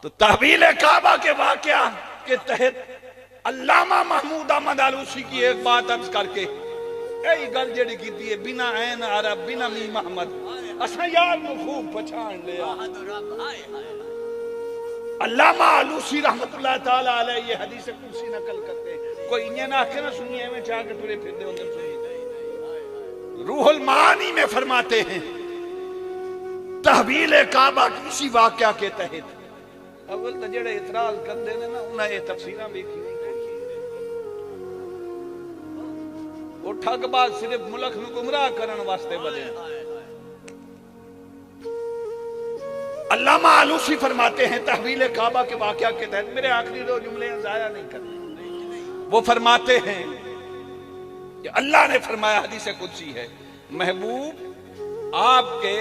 تو تحویل کعبہ کے واقعہ کے تحت علامہ محمود احمد آلوسی کی ایک بات عرض کر کے اے گل جڑی کیتی ہے بنا عین عرب بنا میم محمد اساں یار نو خوب پہچان لیا. علامہ آلوسی رحمت اللہ تعالی علیہ یہ حدیث قدسی نقل کرتے ہیں. کوئی انہیں نہ کہ نہ سنیے میں چاہ کے تورے پھر دے ہوندے سنیے. روح المعانی میں فرماتے ہیں تحویل کعبہ کی اسی واقعہ کے تحت اول تو جڑے اعتراض کردے نے نا انہاں یہ تفسیراں ویکھی نہیں. وہ ٹھگ باز صرف ملک نو گمراہ کرن واسطے بنے. علامہ آلوسی فرماتے ہیں تحویل کعبہ کے واقعہ کے تحت میرے آخری دو جملے ضائع نہیں کرنے. وہ فرماتے ہیں کہ اللہ نے فرمایا حدیث قدسی ہے محبوب آپ کے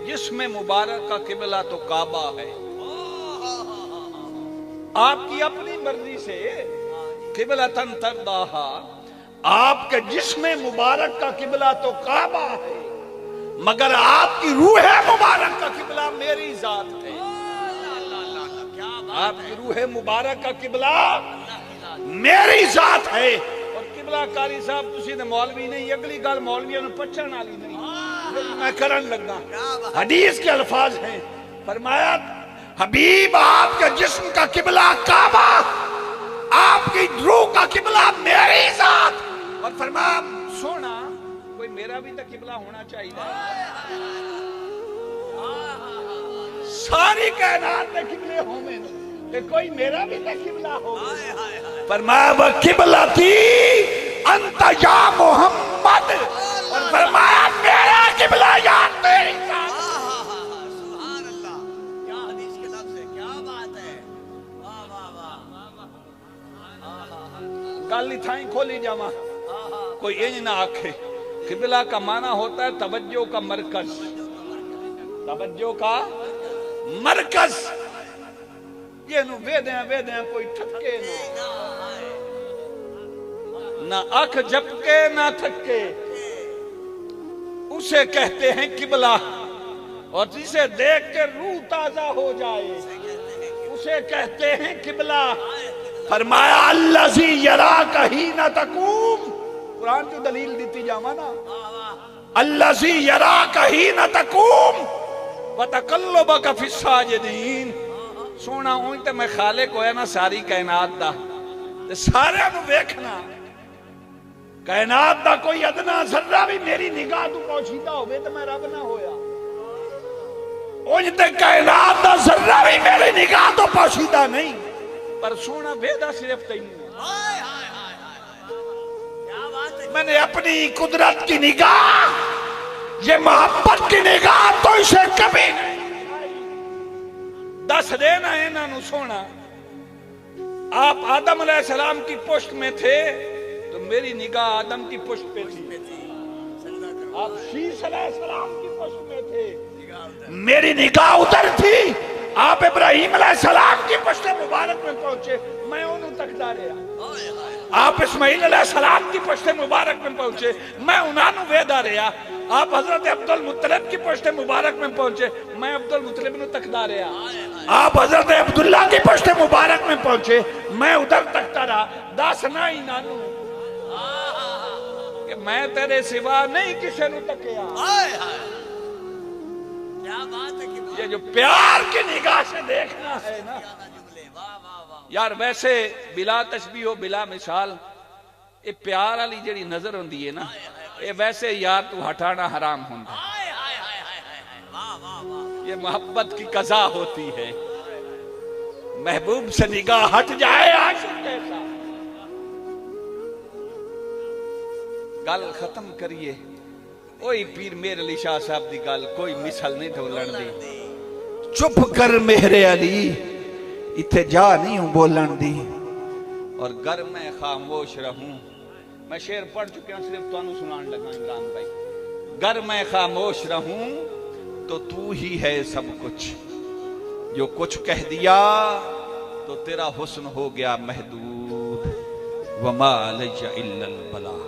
جسم مبارک کا قبلہ تو کعبہ ہے. آپ کی اپنی مرضی سے قبلۃً ترضاہا آپ کے جسم مبارک کا قبلہ تو کعبہ ہے مگر آپ کی روح مبارک کا قبلہ میری ذات ہے. آپ کی روح مبارک کا قبلہ میری ذات ہے. اور قبلہ کاری صاحب تسی نے مولوی نہیں اگلی گل مولویوں نے پچھن والی نہیں میں کرن لگا. حدیث کے الفاظ ہیں فرمایا حبیب آپ کے جسم کا قبلہ کعبہ آپ کی روح کا قبلہ میری ذات. اور فرمایا سونا کوئی میرا بھی تو قبلہ ہونا چاہیے. ساری کائنات میں قبلے ہوئے کہ کوئی میرا بھی تو قبلہ ہو. فرمایا وہ قبلتی انت یا محمد. اور فرمایا میرا قبلہ یا تیری ذات. سبحان اللہ کیا حدیث کے لفظ ہے کیا بات ہے. گل تھائیں کھولی جاواں کوئی یہ نہ آکھے. قبلہ کا معنی ہوتا ہے توجہ کا مرکز. توجہ کا مرکز. یہ نو ویدیاں کوئی تھکے نہ آنکھ جھپکے نہ تھکے اسے کہتے ہیں قبلہ. اور جسے دیکھ کے روح تازہ ہو جائے اسے کہتے ہیں قبلہ. فرمایا الذی یراک حین تقوم. قرآن کی دلیل دیتی جاواں نا الذی یراک حین تقوم وتقلبک فی الساجدین. سونا اون تے میں خالق ہویا نا ساری کائنات دا تے سارے نو ویکھنا. کائنات دا کوئی ادنا ذرہ بھی میری نگاہ تو پہنچیتا ہوئے تو میں رب نہ ہویا. اون تے کائنات دا ذرہ بھی میری نگاہ تو پہنچیتا نہیں پر سونا ویدہ صرف تینوں. میں نے اپنی قدرت کی نگاہ یہ محبت کی نگاہ تو اسے کبھی نہیں. دس دینا انہاں نو سونا آپ آدم علیہ السلام کی پشت میں تھے تو میری نگاہ آدم کی پشت پہ تھی. آپ شیش علیہ السلام کی پشت میں تھے میری نگاہ ادھر تھی. آپ ابراہیم علیہ السلام کی پشت مبارک میں پہنچے میں انہوں تکدا رہا. آپ اسماعیل علیہ السلام کی پشت مبارک میں پہنچے میں انہوں ویدا رہا. آپ حضرت عبد المطلب کی پشت مبارک میں پہنچے میں عبد المطلب نو تکدا رہا. آپ حضرت عبداللہ کی پشت مبارک میں پہنچے میں ادھر تکتا رہا. داسنا ہی نانو کہ میں تیرے سوا نہیں کسی نو تکیا. یہ جو پیار کی نگاہ سے دیکھنا ہے نا یار ویسے بلا تشبیہ و بلا مثال یہ پیار والی جڑی نظر ہوندی ہے نا یہ ویسے یار تو ہٹانا حرام ہوندا. یہ محبت کی قضا ہوتی ہے. محبوب سے نگاہ ہٹ جائے عاشق کیسا. گل ختم کریے. اوئی پیر میر علی شاہ صاحب دی گل کوئی مثل نہیں ڈھولن دی. چپ کر میرے علی اتھے جا نہیں ہوں بولن دی. اور گر میں خاموش رہوں. میں شعر پڑھ چکے ہیں صرف تو انہوں سنان لگا عمران بھائی. گر میں خاموش رہوں تو تو ہی ہے سب کچھ. جو کچھ کہہ دیا تو تیرا حسن ہو گیا محدود. وما علی الا البلاغ.